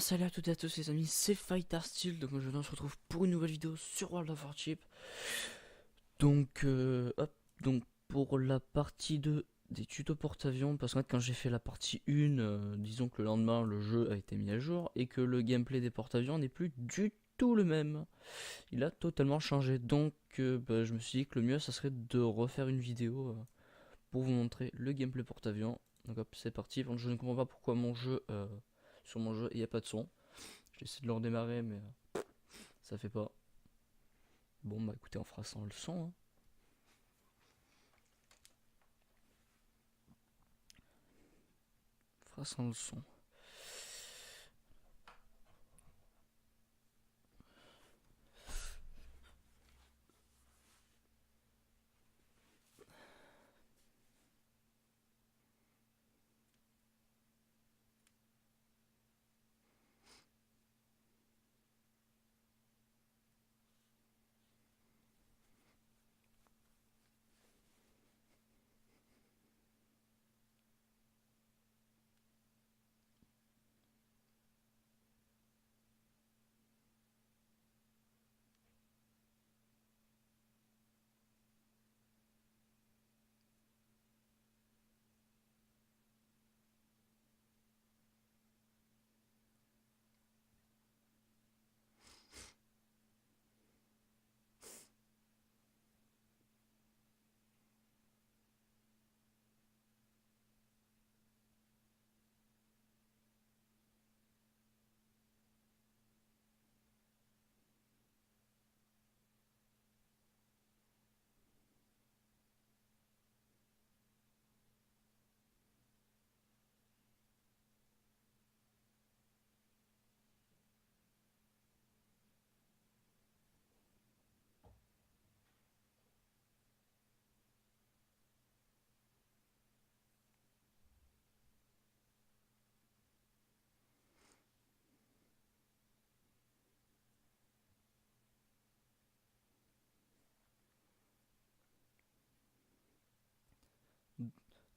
salut à toutes et à tous les amis, c'est FighterSteel, donc aujourd'hui on se retrouve pour une nouvelle vidéo sur World of Warship. Donc hop, donc pour la partie 2 des tutos porte-avions, parce qu'en fait quand j'ai fait la partie 1, disons que le lendemain le jeu a été mis à jour et que le gameplay des porte-avions n'est plus du tout le même. Il a totalement changé, donc je me suis dit que le mieux ça serait de refaire une vidéo pour vous montrer le gameplay porte-avions. Donc hop, c'est parti. Donc, je ne comprends pas pourquoi mon jeu, sur mon jeu il n'y a pas de son. J'essaie de le redémarrer mais ça fait pas. Bon bah écoutez, on fera sans le son, hein. On fera sans le son.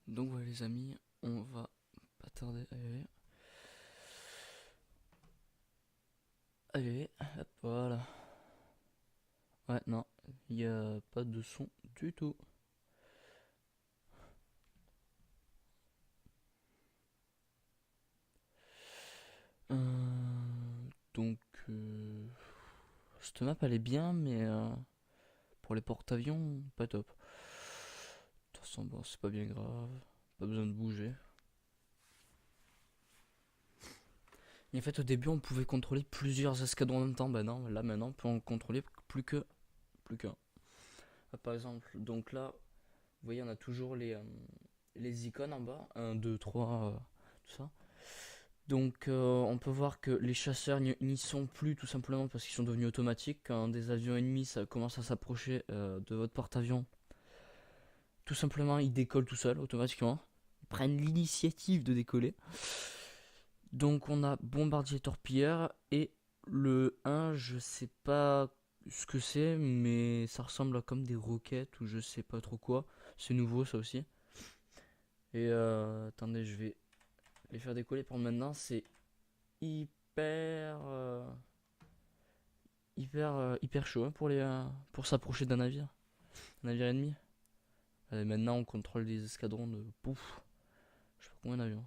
Donc voilà les amis, on va pas tarder. Allez, allez, hop, voilà. Ouais, non, il n'y a pas de son du tout. Donc, cette map elle est bien, mais pour les porte-avions, pas top. De toute façon, bon, c'est pas bien grave, pas besoin de bouger. Et en fait, au début, on pouvait contrôler plusieurs escadrons en même temps. Bah non, là maintenant, on peut en contrôler plus qu'un. Ah, par exemple, donc là, vous voyez, on a toujours les icônes en bas, un 2 3 tout ça. Donc on peut voir que les chasseurs n'y sont plus tout simplement parce qu'ils sont devenus automatiques. Quand des avions ennemis ça commence à s'approcher de votre porte-avions, tout simplement ils décollent tout seuls automatiquement. Ils prennent l'initiative de décoller. Donc on a bombardier torpilleur et le 1, je sais pas ce que c'est, mais ça ressemble à comme des roquettes ou je sais pas trop quoi. C'est nouveau ça aussi. Et attendez, je vais les faire décoller pour maintenant. C'est hyper hyper chaud hein, pour s'approcher d'un navire, un navire ennemi. Allez, maintenant on contrôle des escadrons de pouf, je sais pas combien d'avions.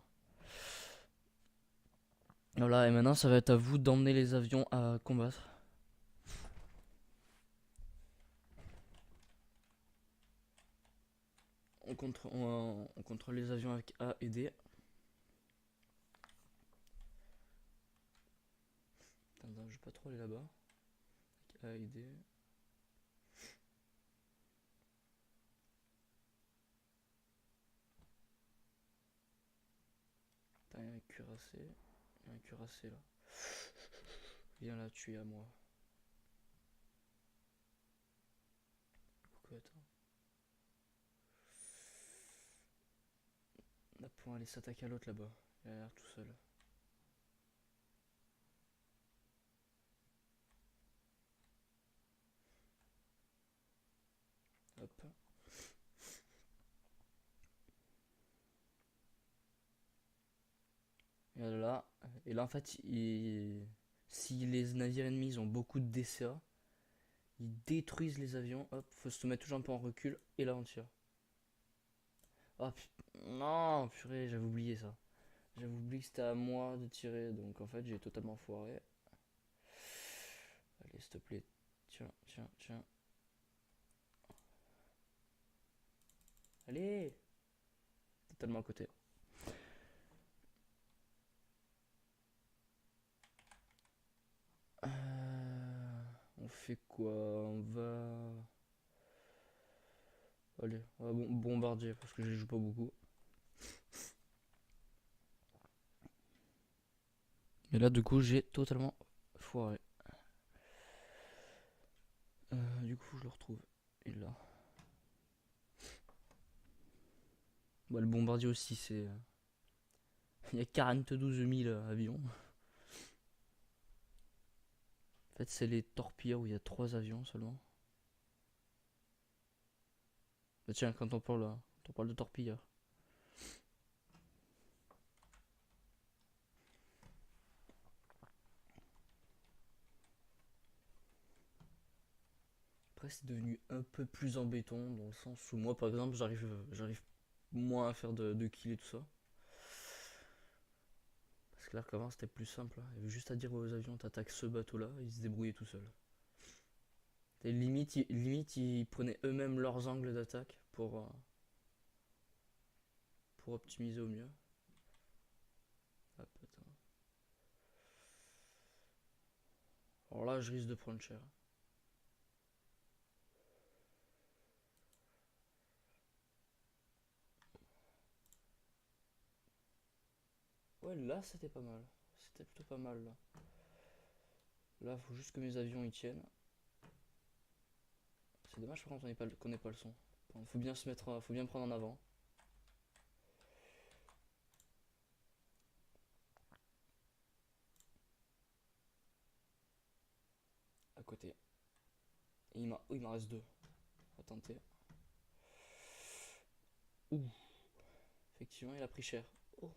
Voilà, et maintenant ça va être à vous d'emmener les avions à combattre. On contrôle les avions avec A et D. Attends, je vais pas trop aller là-bas. Avec A et D. Attends, il y a un cuirassé. Il y a un cuirassé là. Viens là, tu es à moi. Pourquoi attends. On a pour aller s'attaquer à l'autre là-bas. Il a l'air tout seul. Hop. Et là en fait, si les navires ennemis ont beaucoup de DCA, ils détruisent les avions. Hop, faut se mettre toujours un peu en recul. Et là on tire. Oh non, purée, j'avais oublié ça. J'avais oublié que c'était à moi de tirer. Donc en fait, j'ai totalement foiré. Allez, s'il te plaît. Tiens, tiens, tiens. Allez. Totalement à côté. On fait quoi? On va... Allez, on va bombardier parce que je les joue pas beaucoup. Mais là, du coup, j'ai totalement foiré. Du coup, je le retrouve. Il est là. Bah, le bombardier aussi, c'est... Il y a 42 000 avions. En fait, c'est les torpilleurs où il y a 3 avions seulement. Bah, tiens, quand on parle de torpilleurs. Après, c'est devenu un peu plus embêtant dans le sens où moi, par exemple, j'arrive moins à faire de kills et tout ça. Parce que là, qu'avant, c'était plus simple. Il y avait juste à dire aux avions, t'attaques ce bateau-là, ils se débrouillaient tout seuls. Et limite, ils prenaient eux-mêmes leurs angles d'attaque pour optimiser au mieux. Hop, attends. Alors là, je risque de prendre cher. Ouais, là, c'était pas mal. C'était plutôt pas mal, là. Là, faut juste que mes avions y tiennent. C'est dommage, par contre, qu'on n'ait pas le son. Faut bien se mettre, faut bien me prendre en avant. À côté. Et il m'en reste deux. À tenter. Ouh. Effectivement, il a pris cher. Oh.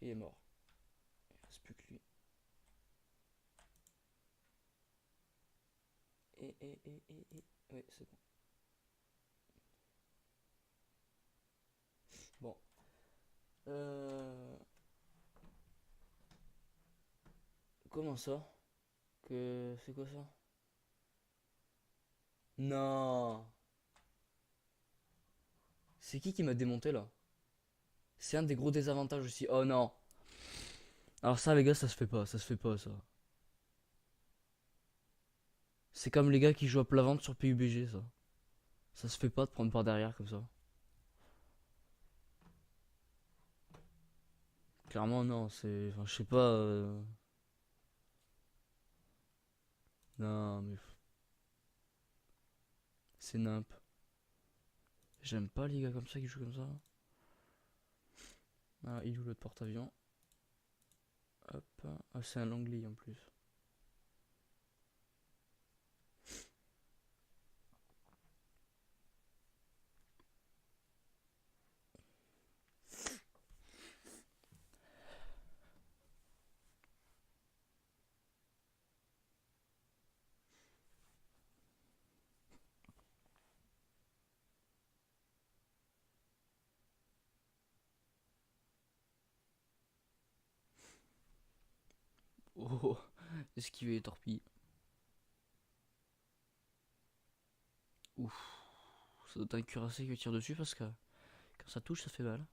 Il est mort. Il reste plus que lui. Et. Oui, c'est bon. Bon. Comment ça? C'est quoi ça? Non. C'est qui m'a démonté là? C'est un des gros désavantages aussi. Oh non. Alors ça les gars, ça se fait pas ça. C'est comme les gars qui jouent à plat ventre sur PUBG ça. Ça se fait pas de prendre par derrière comme ça. Clairement non, c'est... Enfin, je sais pas... Non mais... C'est nimp. J'aime pas les gars comme ça qui jouent comme ça. Ah, il joue l'autre porte-avions. Hop. Ah, c'est un Langley en plus. Oh, esquiver les torpilles. Ouf. Ça doit être un cuirassé qui tire dessus parce que quand ça touche, ça fait mal.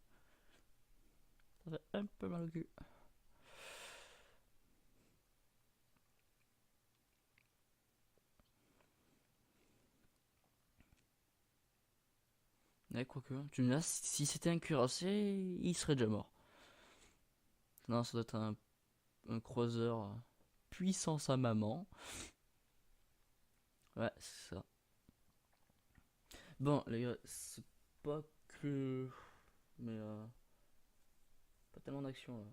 Ça fait un peu mal au cul. Ouais, quoique, tu me dis, si c'était un cuirassé, il serait déjà mort. Non, ça doit être un croiseur puissance à maman. Ouais, c'est ça. Bon, les gars, c'est pas que. Mais pas tellement d'action là.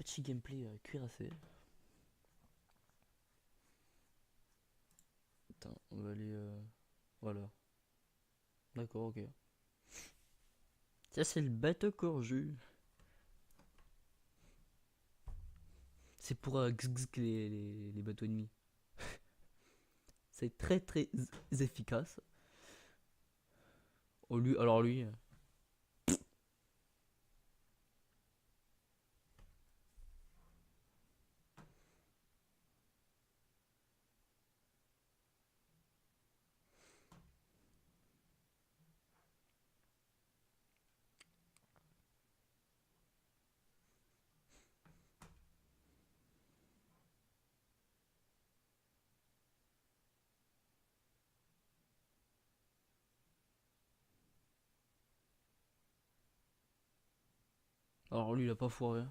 petit gameplay cuirassé. Attends, on va aller... Voilà. D'accord, ok. Ça, c'est le bateau corju. C'est pour les bateaux ennemis. C'est très très efficace. Oh, lui, alors lui... Alors lui, il a pas foiré.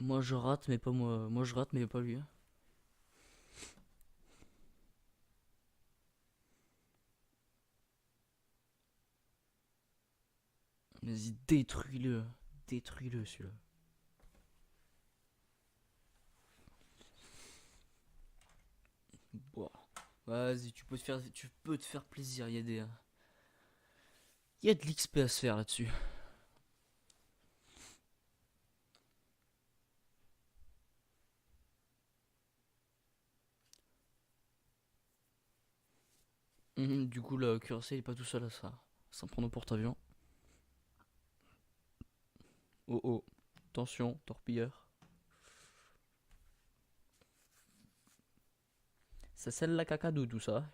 Moi, je rate, mais pas moi. Moi, je rate, mais pas lui. Vas-y, détruis-le. Détruis-le, celui-là. Bon. Vas-y, tu peux te faire plaisir. Il y a de l'XP à se faire là-dessus. Du coup, le cuirassé, il est pas tout seul à ça. Sans prendre au porte-avions. Oh oh. Attention, torpilleur. Ça scelle la cacadou, tout ça.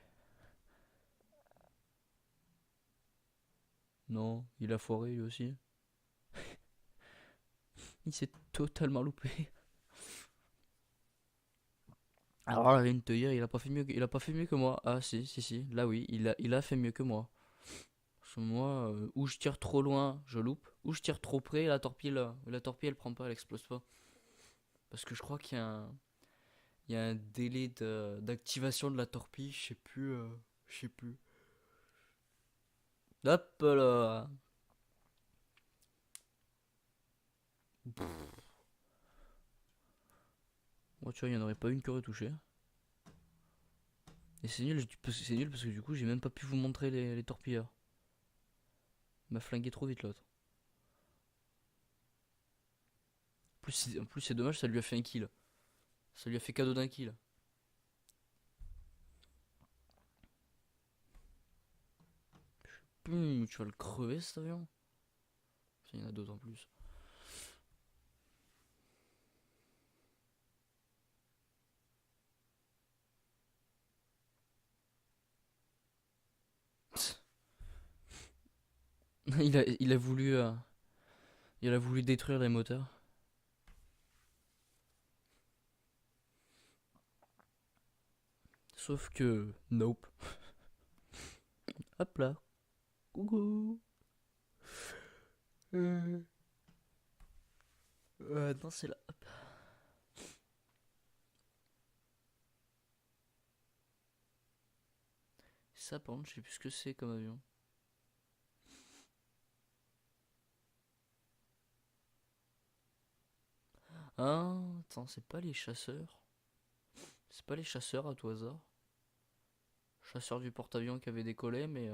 Non, il a foiré lui aussi. Il s'est totalement loupé. Alors là, une te dire, il a pas fait mieux que moi. Ah si, si, si. Là oui, il a fait mieux que moi. Parce que moi, ou je tire trop loin, je loupe. Ou je tire trop près, la torpille elle prend pas, elle explose pas. Parce que je crois il y a un délai d'activation de la torpille, je sais plus. Je sais plus. Hop là. Moi tu vois, il y en aurait pas une qui aurait touché. Et c'est nul parce que du coup j'ai même pas pu vous montrer les torpilleurs. Il m'a flingué trop vite l'autre. En plus c'est dommage, ça lui a fait un kill. Ça lui a fait cadeau d'un kill. Tu vas le crever cet avion. Il y en a d'autres en plus. Il a voulu il a voulu détruire les moteurs. Sauf que nope. Hop là. Coucou. Non, c'est là. Hop. Ça, par contre, je sais plus ce que c'est comme avion. Ah, attends, c'est pas les chasseurs. C'est pas les chasseurs à tout hasard. Chasseurs du porte-avions qui avait décollé, mais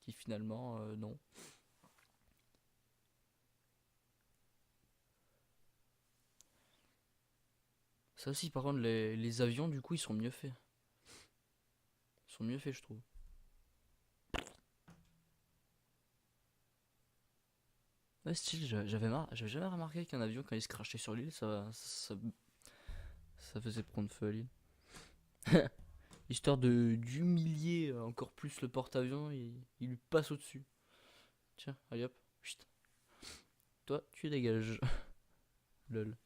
qui finalement, non. Ça aussi, par contre, les avions, du coup, ils sont mieux faits. Ils sont mieux faits, je trouve. Ouais, style, j'avais jamais remarqué qu'un avion, quand il se crachait sur l'île, ça faisait prendre feu à l'île. Histoire d'humilier encore plus le porte-avions, il lui passe au-dessus. Tiens, allez hop. Chut. Toi, tu dégages. Lol.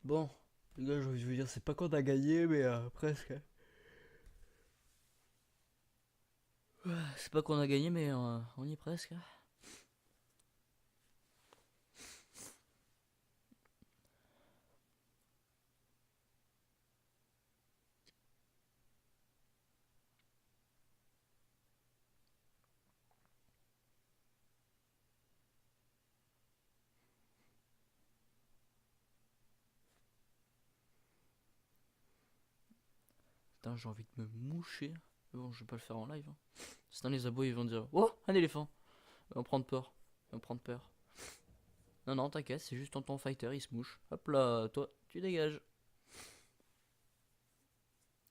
Bon, les gars, j'ai envie de vous dire, c'est pas qu'on a gagné, mais presque. C'est pas qu'on a gagné, mais on y est presque. Putain, j'ai envie de me moucher. Mais bon, je vais pas le faire en live. Hein. Sinon, les abos ils vont dire: oh, un éléphant. Ils vont prendre peur. Ils vont prendre peur. Non, non, t'inquiète, c'est juste ton fighter, il se mouche. Hop là, toi, tu dégages.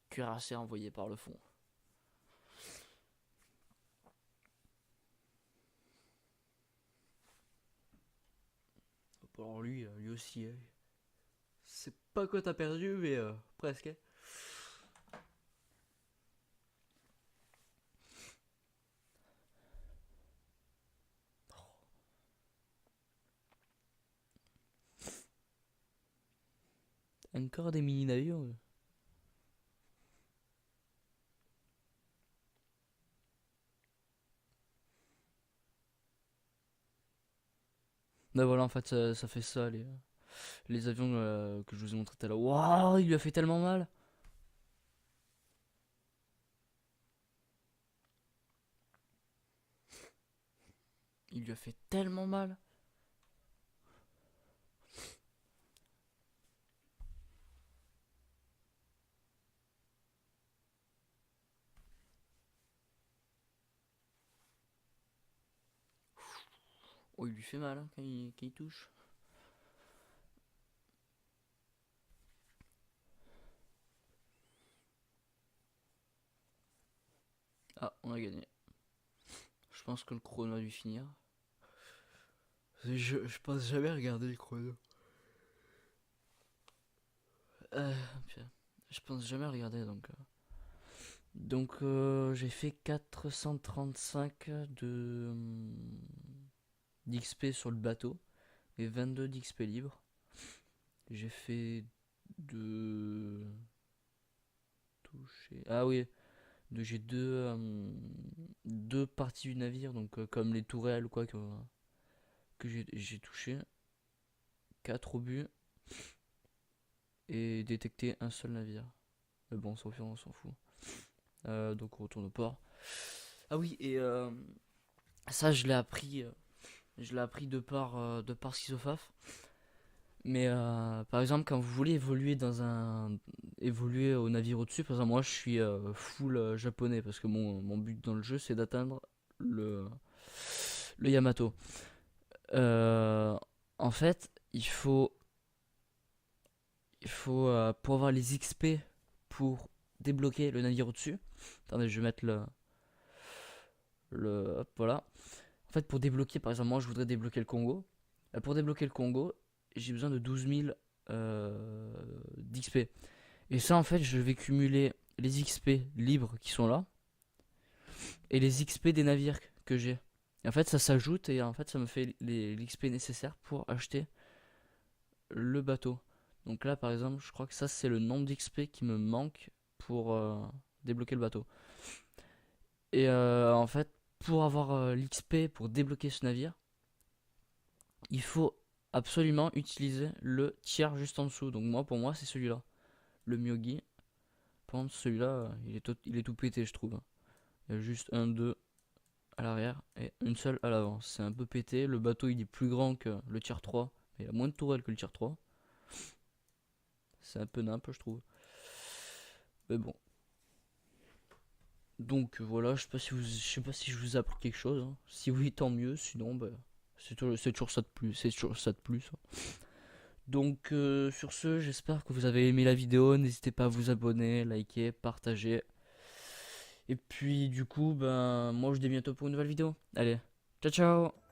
Cuirassé envoyé par le fond. Alors lui aussi, c'est pas quoi t'as perdu, mais presque. Hein. Encore des mini navires. Ben voilà, en fait, ça fait ça, les avions que je vous ai montré tout à l'heure. Waouh, il lui a fait tellement mal. Il lui a fait tellement mal. Oh, il lui fait mal hein, quand il touche. Ah, on a gagné. Je pense que le chrono a dû finir. Je pense jamais regarder le chrono. Putain. Je pense jamais regarder donc. Donc j'ai fait 435 de d'XP sur le bateau et 22 d'XP libre. J'ai fait de toucher. Ah oui, j'ai deux parties du navire, donc comme les tourelles ou quoi que j'ai touché. 4 obus et détecté un seul navire. Mais bon, on s'en fout. Donc on retourne au port. Ah oui, et ça je l'ai appris de par Schizofaf. Mais par exemple, quand vous voulez évoluer au navire au-dessus, par exemple, moi je suis full japonais parce que mon but dans le jeu c'est d'atteindre le Yamato. Euh, En fait, pour avoir les XP pour débloquer le navire au-dessus. Attendez, je vais mettre hop, voilà. En fait, pour débloquer, par exemple, moi je voudrais débloquer le Congo. Pour débloquer le Congo, j'ai besoin de 12 000 d'XP. Et ça, en fait, je vais cumuler les XP libres qui sont là et les XP des navires que j'ai. Et en fait, ça s'ajoute et en fait, ça me fait l'XP nécessaire pour acheter le bateau. Donc là, par exemple, je crois que ça, c'est le nombre d'XP qui me manque pour débloquer le bateau. Et en fait, pour avoir l'XP pour débloquer ce navire, il faut absolument utiliser le tiers juste en dessous. Donc moi, pour moi, c'est celui-là. Le Myogi. Par contre, celui-là, il est tout pété, je trouve. Il y a juste un, deux à l'arrière et une seule à l'avant. C'est un peu pété. Le bateau, il est plus grand que le tier 3. Mais il a moins de tourelles que le tier 3. C'est un peu nimp, je trouve. Mais bon. Donc voilà, je sais pas si je vous ai appris quelque chose. Hein. Si oui, tant mieux. Sinon, bah, c'est toujours ça de plus. C'est toujours ça de plus. Hein. Donc sur ce, j'espère que vous avez aimé la vidéo. N'hésitez pas à vous abonner, liker, partager. Et puis du coup, ben moi je dis bientôt pour une nouvelle vidéo. Allez, ciao ciao.